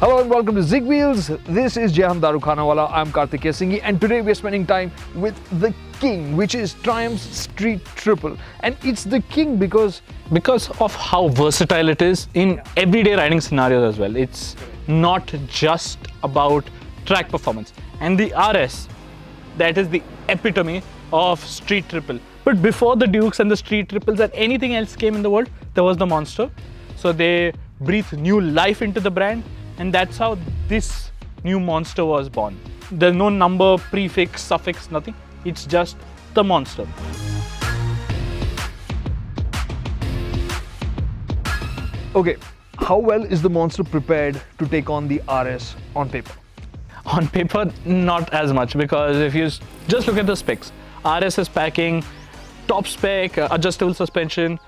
Hello and welcome to ZigWheels. This is Jehan Darukhanawala. I'm Kartikeya Singhee, and today we're spending time with the king, which is Triumph's Street Triple. And it's the king because of how versatile it is in everyday riding scenarios as well. It's not just about track performance. And the RS, that is the epitome of Street Triple. But before the Dukes and the Street Triples and anything else came in the world, there was the Monster. So they breathed new life into the brand, and that's how this new Monster was born. There's no number, prefix, suffix, nothing. It's just the Monster. Okay, how well is the Monster prepared to take on the RS on paper? On paper, not as much, because if you just look at the specs, RS is packing top spec, adjustable suspension,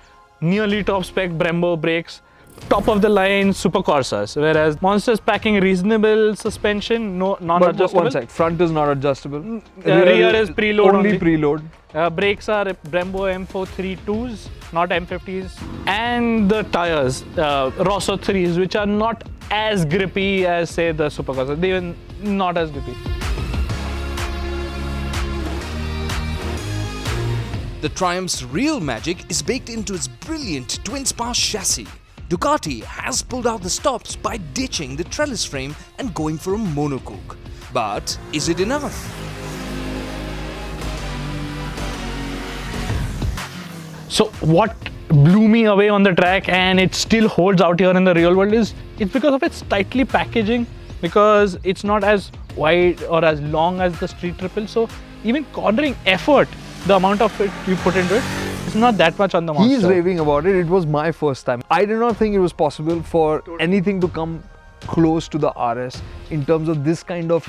nearly top spec Brembo brakes, top of the line Super Corsas, whereas Monster is packing reasonable suspension, non-adjustable. One sec, front is not adjustable. Rear is preload only. Preload. Brakes are Brembo M432s, not M50s, and the tires, Rosso 3s, which are not as grippy as say the Super Corsas. They're even not as grippy. The Triumph's real magic is baked into its brilliant twin-spar chassis. Ducati has pulled out the stops by ditching the trellis frame and going for a monocoque. But is it enough? So what blew me away on the track, and it still holds out here in the real world, is it's because of its tightly packaging, because it's not as wide or as long as the Street Triple. So even cornering effort, the amount of it you put into it, it's not that much on the Monster. He's raving about it. It was my first time. I did not think it was possible for anything to come close to the RS in terms of this kind of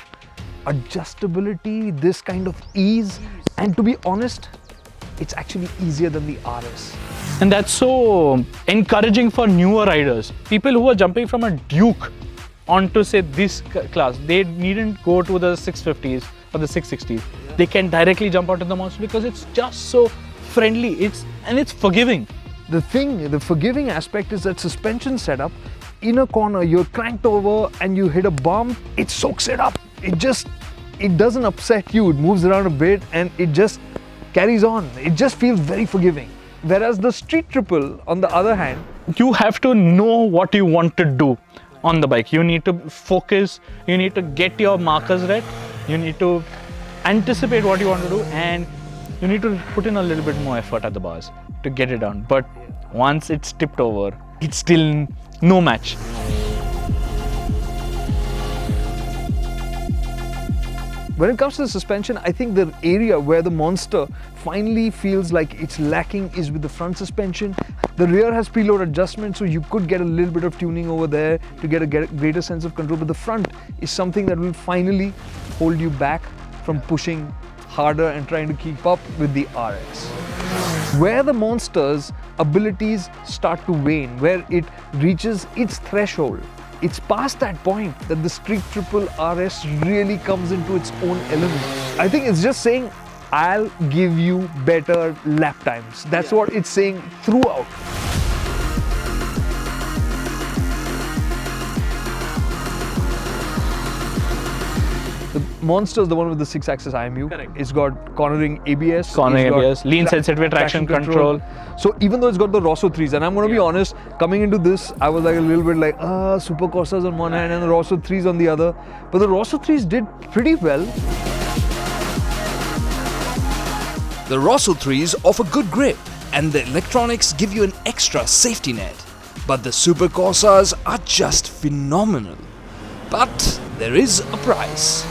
adjustability, this kind of ease. And to be honest, it's actually easier than the RS. And that's so encouraging for newer riders. People who are jumping from a Duke onto say this class, they needn't go to the 650s or the 660s. They can directly jump onto the Monster because it's just so friendly. It's forgiving. The forgiving aspect is that suspension setup. In a corner, you're cranked over and you hit a bump, it soaks it up. It doesn't upset you. It moves around a bit and it just carries on. It just feels very forgiving. Whereas the Street Triple, on the other hand, you have to know what you want to do on the bike. You need to focus, you need to get your markers right, you need to anticipate what you want to do, and you need to put in a little bit more effort at the bars to get it down. But once it's tipped over, it's still no match. when it comes to the suspension, I think the area where the Monster finally feels like it's lacking is with the front suspension. The rear has preload adjustment, so you could get a little bit of tuning over there to get a greater sense of control. But the front is something that will finally hold you back from pushing harder and trying to keep up with the RS. Where the Monster's abilities start to wane, where it reaches its threshold, it's past that point that the Street Triple RS really comes into its own element. I think it's just saying, I'll give you better lap times. That's what it's saying throughout. The Monster is the one with the 6-axis IMU. Correct. It's got cornering ABS. Cornering ABS, lean sensitive traction control. So even though it's got the Rosso 3s, and I'm going to be honest, coming into this, I was like a little bit like, Super Corsas on one hand and the Rosso 3s on the other. But the Rosso 3s did pretty well. The Rosso 3s offer good grip and the electronics give you an extra safety net. But the Super Corsas are just phenomenal. But there is a price.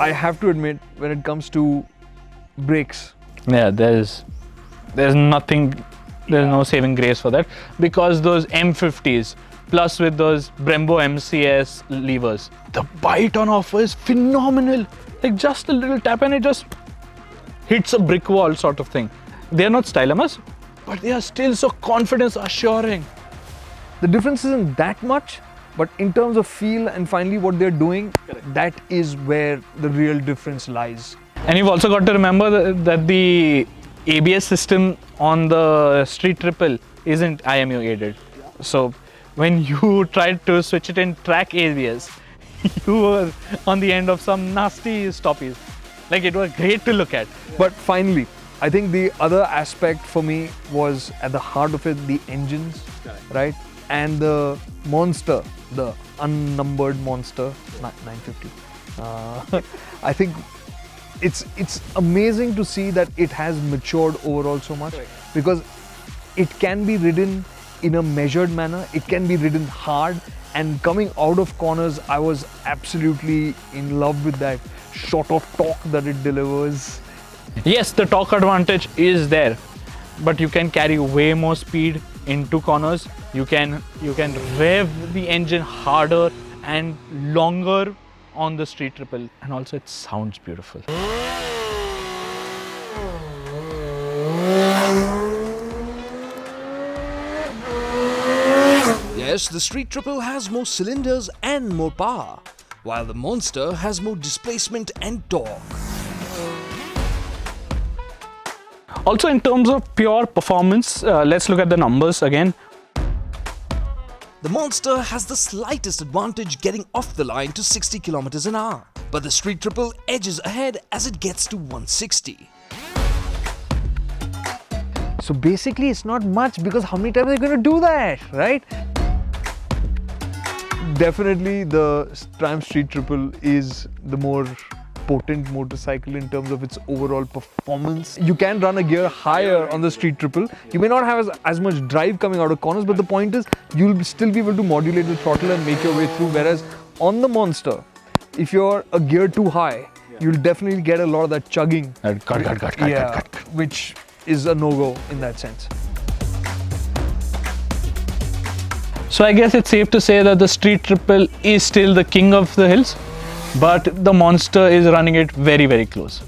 I have to admit, when it comes to brakes, Yeah, there's nothing, there's no saving grace for that, because those M50s plus with those Brembo MCS levers, the bite on offer is phenomenal. Like just a little tap and it just hits a brick wall sort of thing. They're not stylamas, but they are still so confidence assuring. the difference isn't that much, but in terms of feel and finally what they're doing, that is where the real difference lies. And you've also got to remember that the ABS system on the Street Triple isn't IMU aided. So when you tried to switch it in track areas, you were on the end of some nasty stoppies. Like, it was great to look at. But finally, I think the other aspect for me was at the heart of it, the engines, right? And the Monster, the unnumbered Monster 950. I think it's amazing to see that it has matured overall so much, because it can be ridden in a measured manner, it can be ridden hard, and coming out of corners, I was absolutely in love with that shot of torque that it delivers. Yes, the torque advantage is there, but you can carry way more speed into corners. You can rev the engine harder and longer on the street triple, and also it sounds beautiful. Yes, the Street Triple has more cylinders and more power, while the Monster has more displacement and torque. Also, in terms of pure performance, let's look at the numbers again. The Monster has the slightest advantage getting off the line to 60 km an hour, but the Street Triple edges ahead as it gets to 160. So basically, it's not much, because how many times are you going to do that, right? Definitely, the Triumph Street Triple is the more potent motorcycle in terms of its overall performance. You can run a gear higher on the Street Triple. You may not have as much drive coming out of corners, but the point is you'll still be able to modulate the throttle and make your way through. Whereas on the Monster, if you're a gear too high, you'll definitely get a lot of that chugging. Which is a no-go in that sense. So I guess it's safe to say that the Street Triple is still the king of the hills, but the Monster is running it very, very close.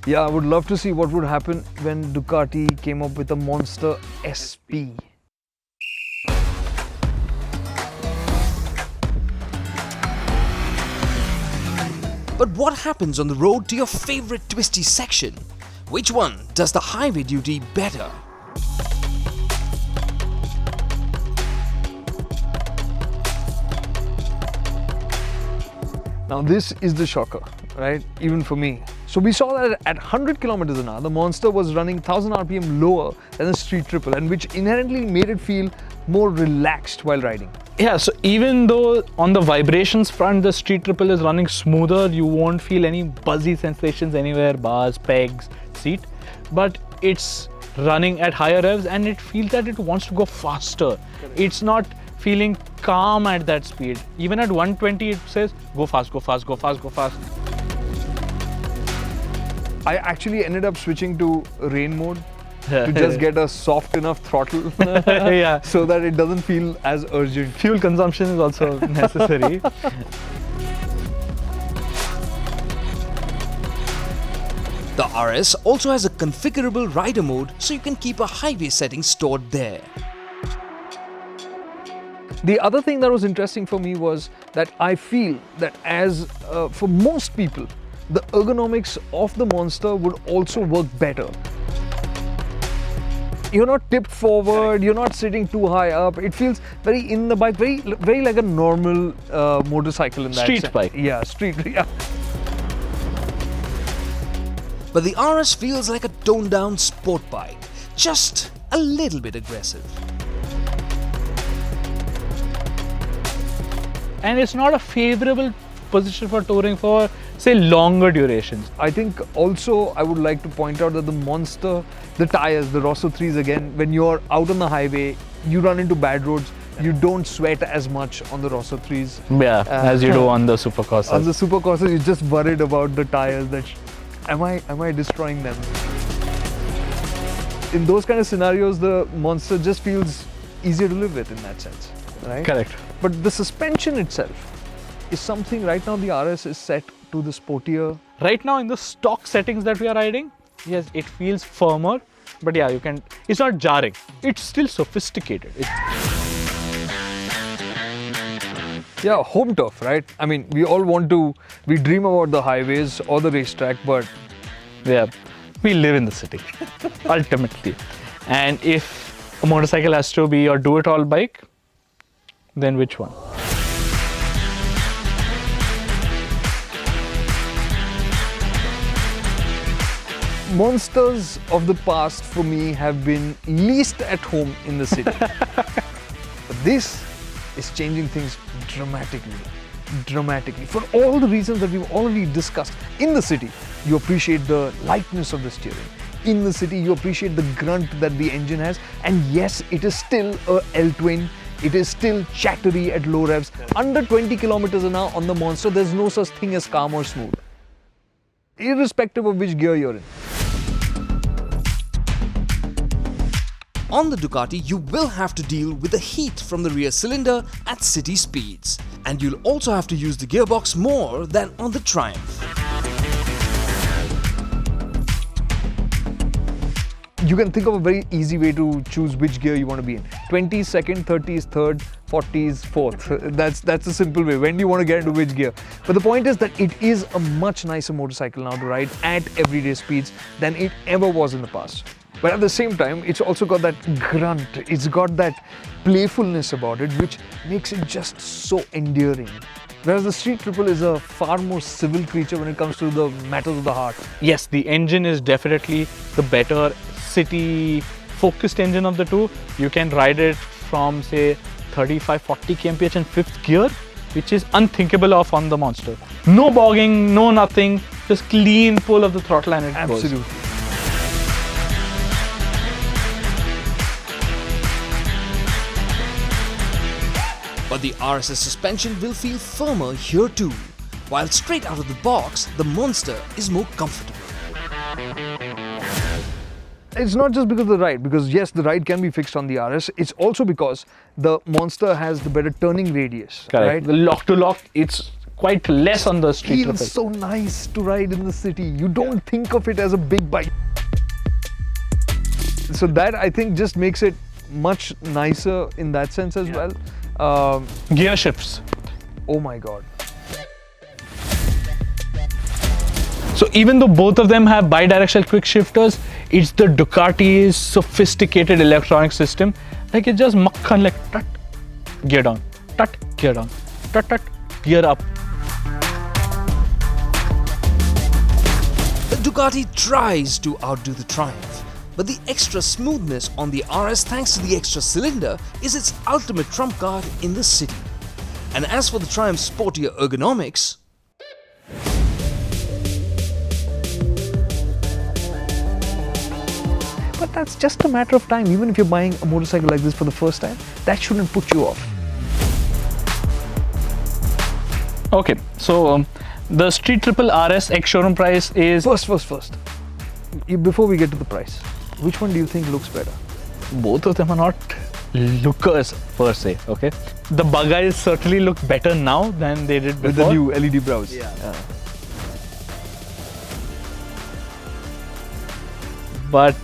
Yeah, I would love to see what would happen when Ducati came up with a Monster SP. But what happens on the road to your favorite twisty section? Which one does the highway duty better? Now this is the shocker, right? Even for me. So we saw that at 100 km an hour, the Monster was running 1000 RPM lower than the Street Triple, and which inherently made it feel more relaxed while riding. Yeah, so even though on the vibrations front, the Street Triple is running smoother, you won't feel any buzzy sensations anywhere, bars, pegs, seat, but it's running at higher revs and it feels that it wants to go faster. It's not feeling calm at that speed. Even at 120, it says, go fast, go fast, go fast, go fast. I actually ended up switching to rain mode to just get a soft enough throttle Yeah. so that it doesn't feel as urgent. Fuel consumption is also necessary. The RS also has a configurable rider mode, so you can keep a highway setting stored there. The other thing that was interesting for me was that I feel that for most people, the ergonomics of the Monster would also work better. You're not tipped forward, you're not sitting too high up. It feels very in the bike, very like a normal motorcycle in that Street sense. bike. Yeah, street, yeah. But the RS feels like a toned down sport bike, just a little bit aggressive. And it's not a favorable position for touring for, say, longer durations. I think also I would like to point out that the Monster, the tires, the Rosso 3s again, when you're out on the highway, you run into bad roads, you don't sweat as much on the Rosso 3s. Yeah, as you do on the Supercorsas. On the Supercorsas, you're just worried about the tires that, am I destroying them? In those kind of scenarios, the Monster just feels easier to live with in that sense, right? Correct. But the suspension itself is something. Right now the RS is set to the sportier. Right now in the stock settings that we are riding, yes, it feels firmer, but yeah, it's not jarring. It's still sophisticated. Yeah, home turf, right? I mean, we dream about the highways or the racetrack, but Yeah, we live in the city, ultimately. And if a motorcycle has to be your do-it-all bike, then which one? Monsters of the past for me have been least at home in the city. But this is changing things dramatically. For all the reasons that we've already discussed. In the city, you appreciate the lightness of the steering. In the city, you appreciate the grunt that the engine has. And yes, it is still a L-twin. It is still chattery at low revs. Under 20 kilometers an hour on the Monster, there's no such thing as calm or smooth, irrespective of which gear you're in. On the Ducati, you will have to deal with the heat from the rear cylinder at city speeds. And you'll also have to use the gearbox more than on the Triumph. You can think of a very easy way to choose which gear you want to be in. 20s second, 30s third, 40s fourth. That's a simple way. When do you want to get into which gear? But the point is that it is a much nicer motorcycle now to ride at everyday speeds than it ever was in the past. But at the same time, it's also got that grunt, it's got that playfulness about it, which makes it just so endearing. Whereas the Street Triple is a far more civil creature when it comes to the matters of the heart. Yes, the engine is definitely the better city-focused engine of the two. You can ride it from, say, 35-40 kmph in 5th gear, which is unthinkable of on the Monster. No bogging, no nothing, just clean pull of the throttle and it goes. Absolutely. But the RSS suspension will feel firmer here too, while straight out of the box, the Monster is more comfortable. It's not just because of the ride, because yes, the ride can be fixed on the RS. It's also because the Monster has the better turning radius. Correct. Right? The lock to lock, it's quite less on the Street Triple. Feels so nice to ride in the city. You don't think of it as a big bike. So that, I think, just makes it much nicer in that sense as well. Gear shifts. Oh my God. So even though both of them have bi-directional quick shifters, it's the Ducati's sophisticated electronic system. Like it just makhan, like tut, gear down, tut, gear down, tut, tut, gear up. The Ducati tries to outdo the Triumph, but the extra smoothness on the RS thanks to the extra cylinder is its ultimate trump card in the city. And as for the Triumph's sportier ergonomics, But that's just a matter of time. Even if you're buying a motorcycle like this for the first time, that shouldn't put you off. Okay, so the Street Triple RS ex-showroom price is... First. Before we get to the price, which one do you think looks better? Both of them are not lookers per se, okay? The bug eyes certainly look better now than they did before. With the new LED brows. Yeah. But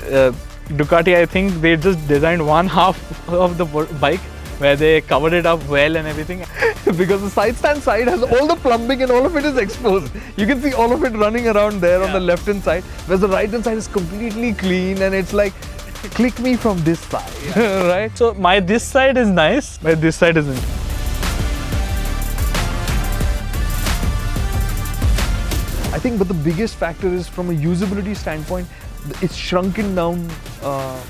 Ducati, I think they just designed one half of the bike where they covered it up well and everything. Because the side stand side has all the plumbing and all of it is exposed. You can see all of it running around there on the left hand side, whereas the right hand side is completely clean and it's like, click me from this side, right? So this side is nice, but this side isn't. I think, but the biggest factor is from a usability standpoint, it's shrunken down.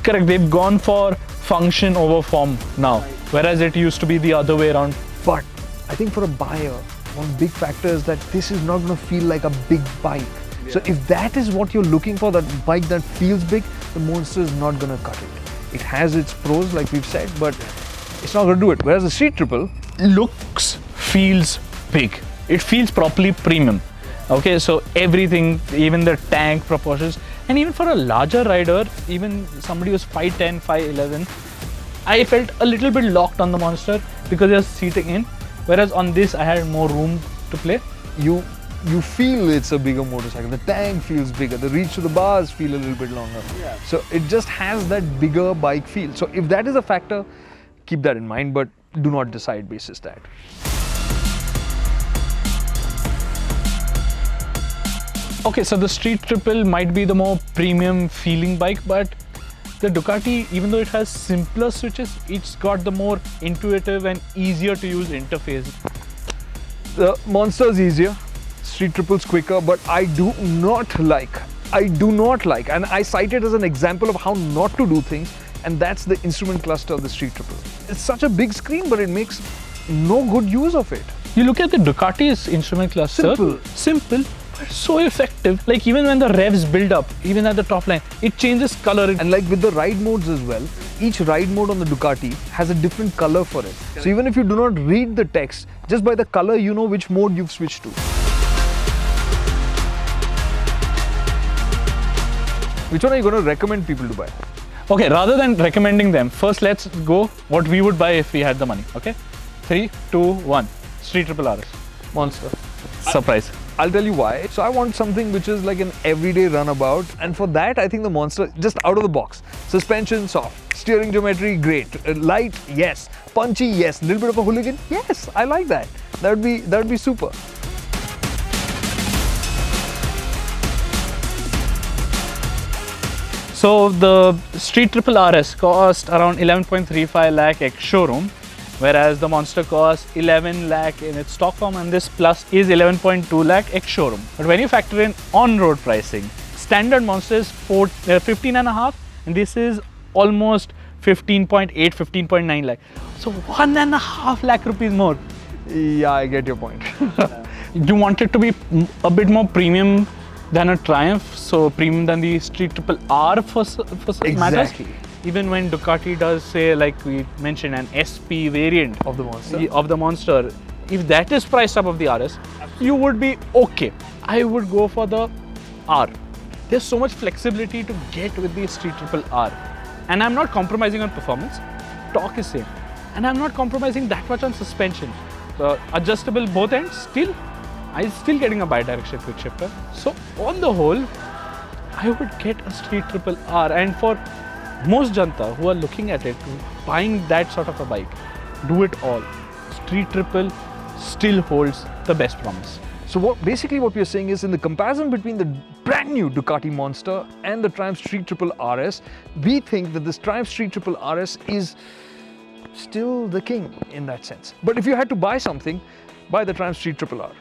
Correct, they've gone for function over form now, whereas it used to be the other way around. But I think for a buyer, one big factor is that this is not going to feel like a big bike. Yeah. So if that is what you're looking for, that bike that feels big, the Monster is not going to cut it. It has its pros, like we've said, but it's not going to do it. Whereas the Street Triple looks, feels big. It feels properly premium. Okay, so everything, even the tank proportions, and even for a larger rider, even somebody who's 5'10", 5'11", I felt a little bit locked on the Monster because you're seating in, whereas on this I had more room to play. You feel it's a bigger motorcycle. The tank feels bigger. The reach to the bars feel a little bit longer. Yeah. So it just has that bigger bike feel. So if that is a factor, keep that in mind, but do not decide basis that. Okay, so the Street Triple might be the more premium feeling bike, but the Ducati, even though it has simpler switches, it's got the more intuitive and easier to use interface. The Monster is easier, Street Triple's quicker, but I do not like, and I cite it as an example of how not to do things, and that's the instrument cluster of the Street Triple. It's such a big screen, but it makes no good use of it. You look at the Ducati's instrument cluster. Simple, but so effective. Like even when the revs build up, even at the top line, it changes color. And like with the ride modes as well, each ride mode on the Ducati has a different color for it. So even if you do not read the text, just by the color you know which mode you've switched to. Which one are you going to recommend people to buy? Okay, rather than recommending them, first let's go what we would buy if we had the money. Okay, 3, 2, 1. Street Triple RS. Monster. Surprise. I'll tell you why. So I want something which is like an everyday runabout, and for that I think the Monster, just out of the box. Suspension, soft. Steering geometry, great. Light, yes. Punchy, yes. Little bit of a hooligan, yes. I like that. That would be super. So the Street Triple RS cost around 11.35 lakh ex showroom, whereas the Monster costs 11 lakh in its stock form, and this Plus is 11.2 lakh ex showroom. But when you factor in on-road pricing, standard Monster is 15.5, and this is almost 15.8, 15.9 lakh. So 1.5 lakh rupees more. Yeah, I get your point. You want it to be a bit more premium than a Triumph, so premium than the Street Triple R for matters. Exactly. Even when Ducati does say, like we mentioned, an SP variant Of the Monster. if that is priced above the RS, you would be okay. I would go for the R. There's so much flexibility to get with the Street Triple R, and I'm not compromising on performance. Torque is same, and I'm not compromising that much on suspension. Adjustable both ends. Still, I'm still getting a bi-direction quick shifter. So on the whole, I would get a Street Triple R, and for most janta who are looking at it, buying that sort of a bike, do it all. Street Triple still holds the best promise. So basically what we are saying is, in the comparison between the brand new Ducati Monster and the Triumph Street Triple RS, we think that this Triumph Street Triple RS is still the king in that sense. But if you had to buy something, buy the Triumph Street Triple R.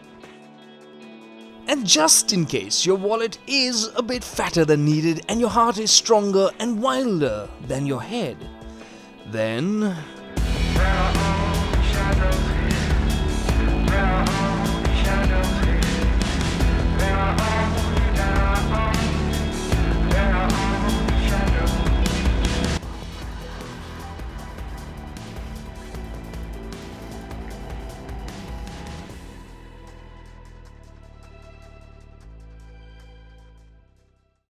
And just in case your wallet is a bit fatter than needed and your heart is stronger and wilder than your head, then